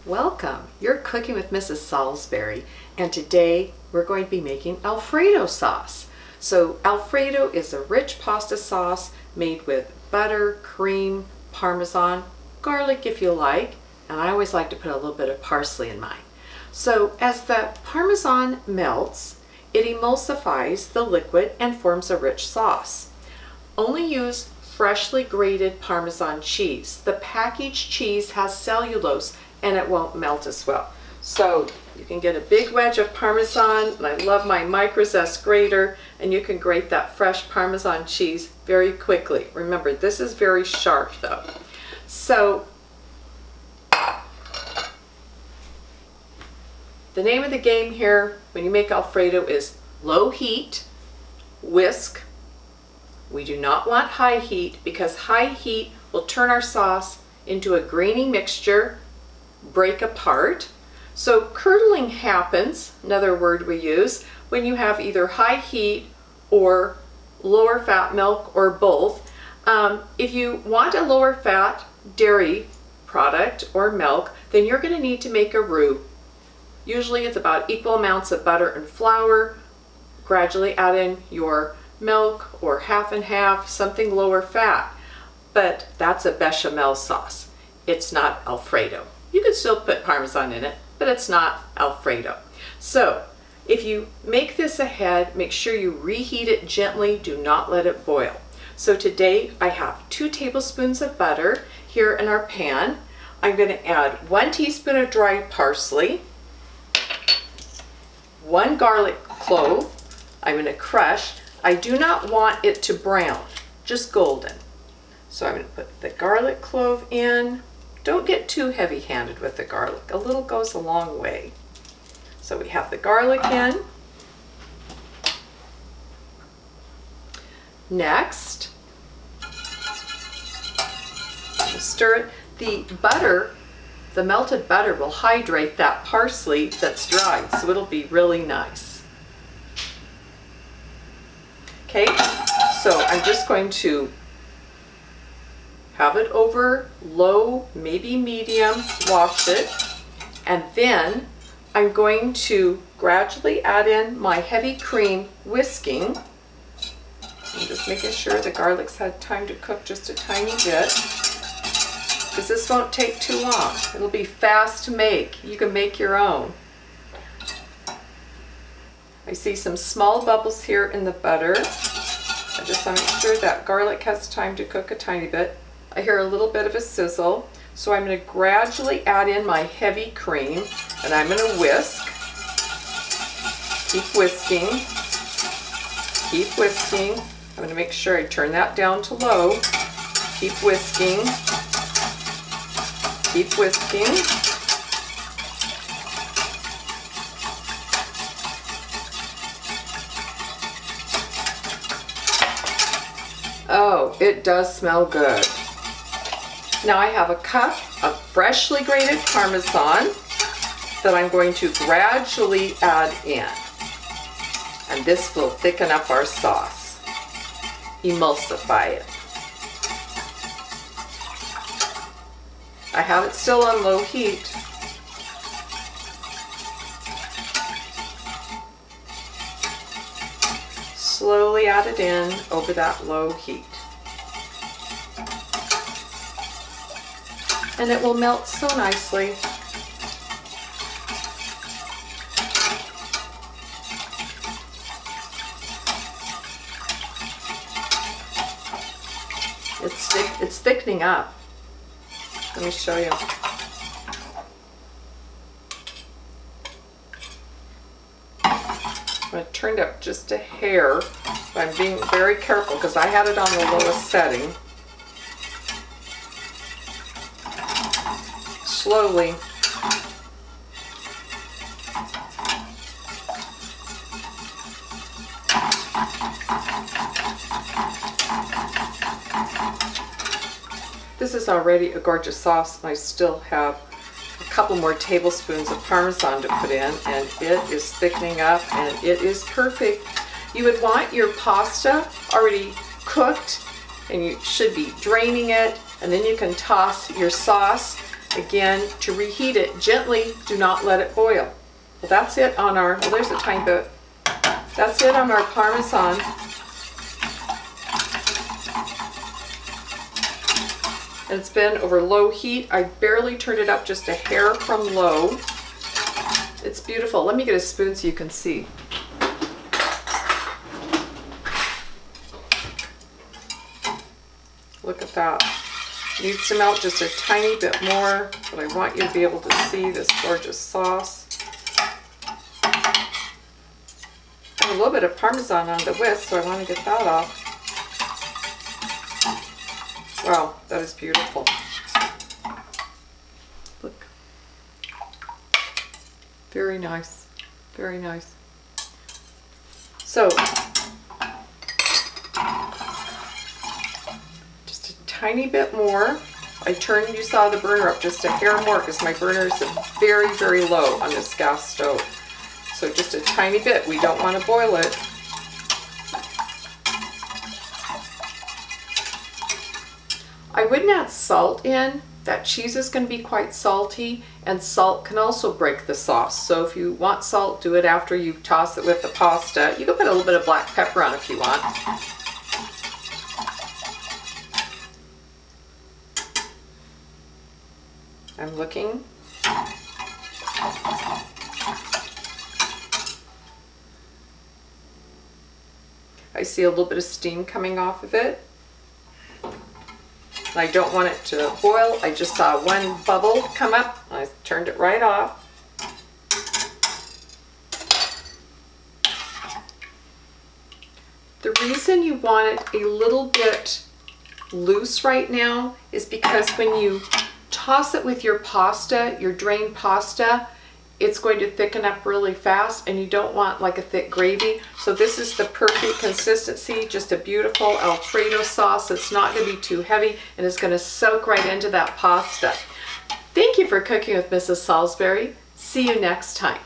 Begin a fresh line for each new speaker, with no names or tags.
Welcome! You're cooking with Mrs. Salisbury, and today we're going to be making Alfredo sauce. So Alfredo is a rich pasta sauce made with butter, cream, parmesan, garlic if you like, and I always like to put a little bit of parsley in mine. So as the parmesan melts, it emulsifies the liquid and forms a rich sauce. Only use freshly grated Parmesan cheese. The packaged cheese has cellulose and it won't melt as well. So you can get a big wedge of Parmesan, and I love my micro-zest grater, and you can grate that fresh Parmesan cheese very quickly. Remember, this is very sharp though. So the name of the game here when you make Alfredo is low heat, whisk. We do not want high heat because high heat will turn our sauce into a grainy mixture, break apart. So curdling happens, another word we use, when you have either high heat or lower fat milk or both. If you want a lower fat dairy product or milk, then you're going to need to make a roux. Usually it's about equal amounts of butter and flour. Gradually add in your milk or half and half, something lower fat. But that's a bechamel sauce. It's not Alfredo. You could still put Parmesan in it, but it's not Alfredo. So if you make this ahead, make sure you reheat it gently. Do not let it boil. So today I have 2 tablespoons of butter here in our pan. I'm going to add 1 teaspoon of dried parsley, 1 garlic clove. I'm going to crush. I do not want it to brown, just golden. So I'm going to put the garlic clove in. Don't get too heavy-handed with the garlic. A little goes a long way. So we have the garlic in. Next, stir it. The butter, the melted butter will hydrate that parsley that's dried, so it'll be really nice. Okay, so I'm just going to have it over low, maybe medium, wash it, and then I'm going to gradually add in my heavy cream whisking. I'm just making sure the garlic's had time to cook just a tiny bit, because this won't take too long. It'll be fast to make. You can make your own. I see some small bubbles here in the butter. I just want to make sure that garlic has time to cook a tiny bit. I hear a little bit of a sizzle, so I'm going to gradually add in my heavy cream, and I'm going to whisk. Keep whisking. Keep whisking. I'm going to make sure I turn that down to low. Keep whisking. Keep whisking. Oh, it does smell good. Now I have a cup of freshly grated Parmesan that I'm going to gradually add in. And this will thicken up our sauce, emulsify it. I have it still on low heat. Slowly add it in over that low heat. And it will melt so nicely. It's thickening up. Let me show you. It turned up just a hair, but I'm being very careful because I had it on the lowest setting. Slowly. This is already a gorgeous sauce, and I still have a couple more tablespoons of Parmesan to put in, and it is thickening up, and it is perfect. You would want your pasta already cooked, and you should be draining it, and then you can toss your sauce Again, to reheat it gently, do not let it boil. Well, that's it on our, well, there's a tiny bit. That's it on our Parmesan. And it's been over low heat. I barely turned it up just a hair from low. It's beautiful. Let me get a spoon so you can see. Look at that. Needs to melt just a tiny bit more, but I want you to be able to see this gorgeous sauce. I have a little bit of Parmesan on the whisk, so I want to get that off. Wow, that is beautiful. Look. Very nice. Very nice. So, just a tiny bit more. I turned, you saw the burner up just a hair more because my burner is very, very low on this gas stove. So just a tiny bit. We don't want to boil it. I wouldn't add salt in. That cheese is going to be quite salty, and salt can also break the sauce. So if you want salt, do it after you toss it with the pasta. You can put a little bit of black pepper on if you want. I'm looking. I see a little bit of steam coming off of it. I don't want it to boil. I just saw one bubble come up. I turned it right off. The reason you want it a little bit loose right now is because when you toss it with your pasta, your drained pasta, it's going to thicken up really fast, and you don't want like a thick gravy. So this is the perfect consistency, just a beautiful Alfredo sauce. It's not going to be too heavy, and it's going to soak right into that pasta. Thank you for cooking with Mrs. Salisbury. See you next time.